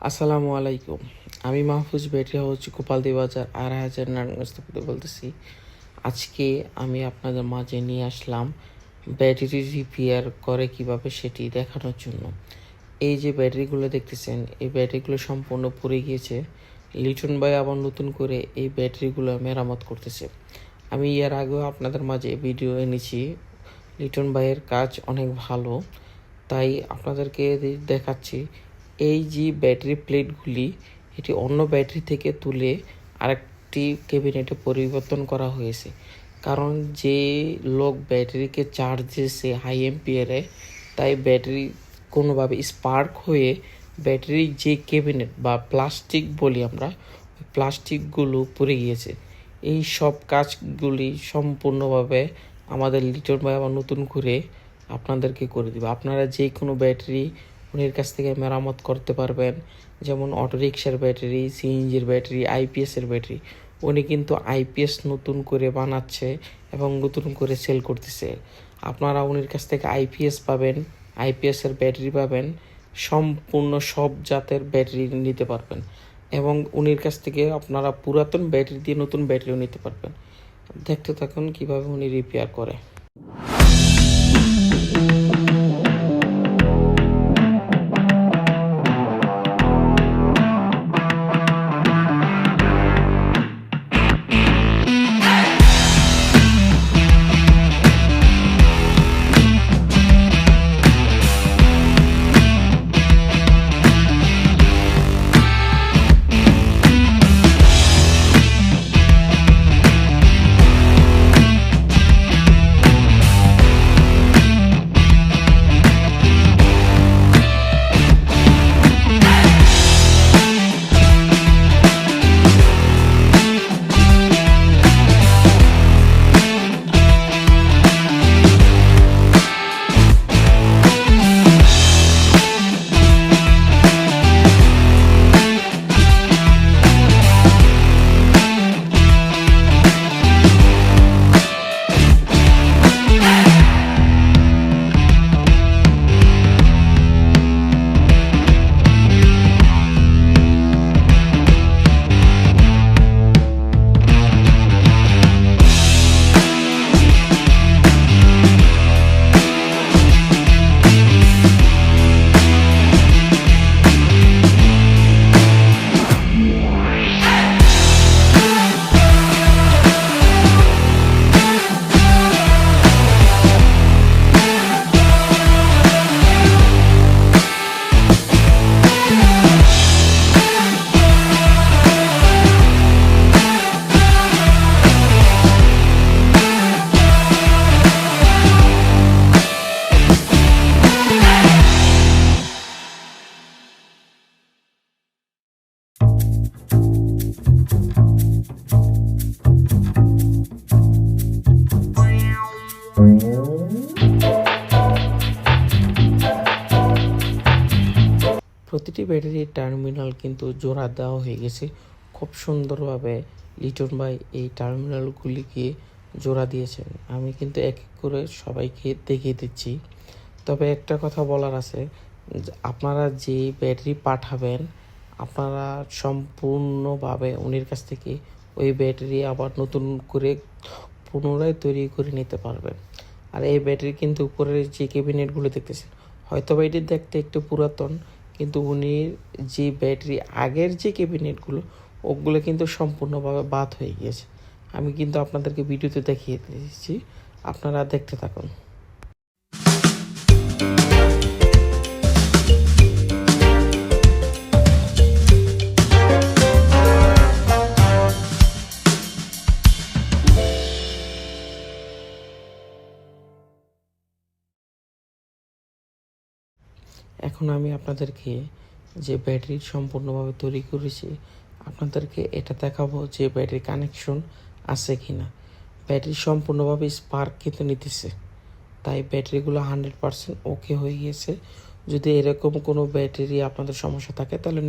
আসসালামু আলাইকুম। আমি মাহফুজ ব্যাটারি হাউস গোপালদি বাজার ২৮০০ নারায়ণগঞ্জ থেকে বলতেছি। আজকে আমি আপনাদের মাঝে নিয়ে আসলাম ব্যাটারি রিপেয়ার করে কিভাবে সেটি দেখানোর জন্য। এই যে ব্যাটারিগুলো দেখতেছেন, এই ব্যাটারিগুলো সম্পূর্ণ পুড়ে গিয়েছে। লিটন ভাই আবার নতুন করে এই ব্যাটারিগুলো মেরামত করতেছে। আমি এর আগেও আপনাদের মাঝে ভিডিও এনেছি। লিটন ভাইয়ের কাজ অনেক ভালো, তাই আপনাদেরকে দেখাচ্ছি। এই যে ব্যাটারি প্লেটগুলি, এটি অন্য ব্যাটারি থেকে তুলে আরেকটি ক্যাবিনেটে পরিবর্তন করা হয়েছে। কারণ যে লোক ব্যাটারিকে চার্জ দিয়েছে হাই এম্পিয়ারে, তাই ব্যাটারি কোনোভাবে স্পার্ক হয়ে ব্যাটারির যে ক্যাবিনেট বা প্লাস্টিক বলি আমরা, ওই প্লাস্টিকগুলো পুড়ে গিয়েছে। এই সব কাজগুলি সম্পূর্ণভাবে আমাদের লিটন ভাই আবার নতুন করে আপনাদেরকে করে দেবে। আপনারা যে কোনো ব্যাটারি উনির কাছ থেকে মেরামত করতে পারবেন, যেমন অটোরিকশার ব্যাটারি, সিএনজির ব্যাটারি, আইপিএসের ব্যাটারি। উনি কিন্তু আইপিএস নতুন করে বানাচ্ছে এবং নতুন করে সেল করতেছে। আপনারা উনির কাছ থেকে আইপিএস পাবেন, আইপিএসের ব্যাটারি পাবেন, সম্পূর্ণ সব জাতের ব্যাটারি নিতে পারবেন। এবং উনির কাছ থেকে আপনারা পুরাতন ব্যাটারি দিয়ে নতুন ব্যাটারিও নিতে পারবেন। দেখতে থাকুন কীভাবে উনি রিপেয়ার করে। প্রতিটি ব্যাটারির টার্মিনাল কিন্তু জোড়া দেওয়া হয়ে গেছে। খুব সুন্দরভাবে লিটন ভাই এই টার্মিনালগুলিকে জোড়া দিয়েছেন। আমি কিন্তু এক এক করে সবাইকে দেখিয়ে দিচ্ছি। তবে একটা কথা বলার আছে, আপনারা যে ব্যাটারি পাঠাবেন, আপনারা সম্পূর্ণভাবে উনির কাছ থেকে ওই ব্যাটারি আবার নতুন করে পুনরায় তৈরি করে নিতে পারবেন। আর এই ব্যাটারি কিন্তু উপরের যে ক্যাবিনেটগুলো দেখতেছেন, হয়তো বা এটি দেখতে একটু পুরাতন, কিন্তু উনি যে ব্যাটারি আগের যে ক্যাবিনেটগুলো, ওগুলো কিন্তু সম্পূর্ণভাবে বাদ হয়ে গিয়েছে। আমি কিন্তু আপনাদেরকে ভিডিওতে দেখিয়ে দিয়েছি, আপনারা দেখতে থাকুন। এখন আমি আপনাদেরকে যে ব্যাটারি সম্পূর্ণভাবে তৈরি করেছি, আপনাদেরকে এটা দেখাবো যে ব্যাটারি কানেকশন আছে কি না। ব্যাটারি সম্পূর্ণভাবে স্পার্ক কিন্তু নিতেছে, তাই ব্যাটারিগুলো 100% ওকে হয়ে গিয়েছে। যদি এরকম কোনো ব্যাটারি আপনাদের সমস্যা থাকে, তাহলে